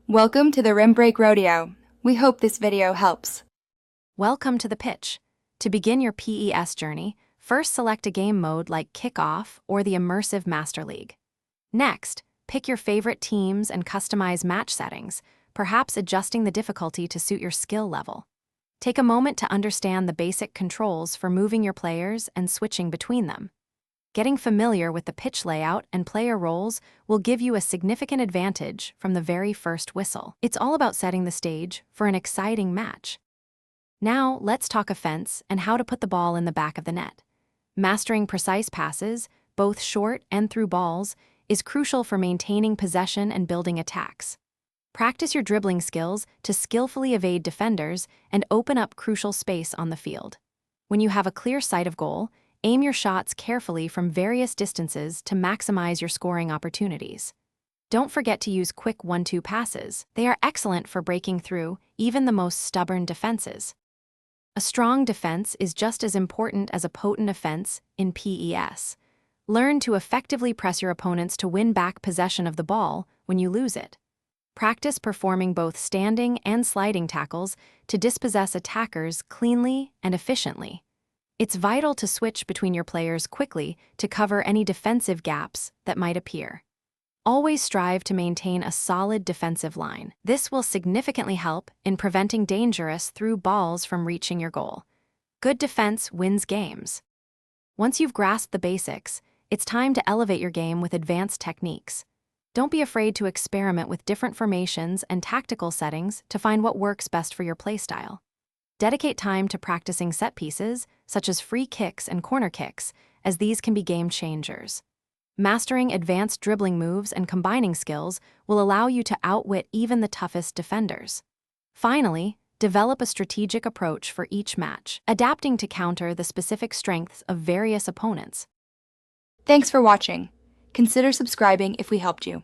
Welcome to the Rim Break Rodeo. We hope this video helps. Welcome to the pitch. To begin your PES journey, first select a game mode like Kickoff or the immersive Master League. Next, pick your favorite teams and customize match settings, perhaps adjusting the difficulty to suit your skill level. Take a moment to understand the basic controls for moving your players and switching between them. Getting familiar with the pitch layout and player roles will give you a significant advantage from the very first whistle. It's all about setting the stage for an exciting match. Now, let's talk offense and how to put the ball in the back of the net. Mastering precise passes, both short and through balls, is crucial for maintaining possession and building attacks. Practice your dribbling skills to skillfully evade defenders and open up crucial space on the field. When you have a clear sight of goal, aim your shots carefully from various distances to maximize your scoring opportunities. Don't forget to use quick 1-2 passes. They are excellent for breaking through even the most stubborn defenses. A strong defense is just as important as a potent offense in PES. Learn to effectively press your opponents to win back possession of the ball when you lose it. Practice performing both standing and sliding tackles to dispossess attackers cleanly and efficiently. It's vital to switch between your players quickly to cover any defensive gaps that might appear. Always strive to maintain a solid defensive line. This will significantly help in preventing dangerous through balls from reaching your goal. Good defense wins games. Once you've grasped the basics, it's time to elevate your game with advanced techniques. Don't be afraid to experiment with different formations and tactical settings to find what works best for your playstyle. Dedicate time to practicing set pieces, such as free kicks and corner kicks, as these can be game changers. Mastering advanced dribbling moves and combining skills will allow you to outwit even the toughest defenders. Finally, develop a strategic approach for each match, adapting to counter the specific strengths of various opponents. Thanks for watching. Consider subscribing if we helped you.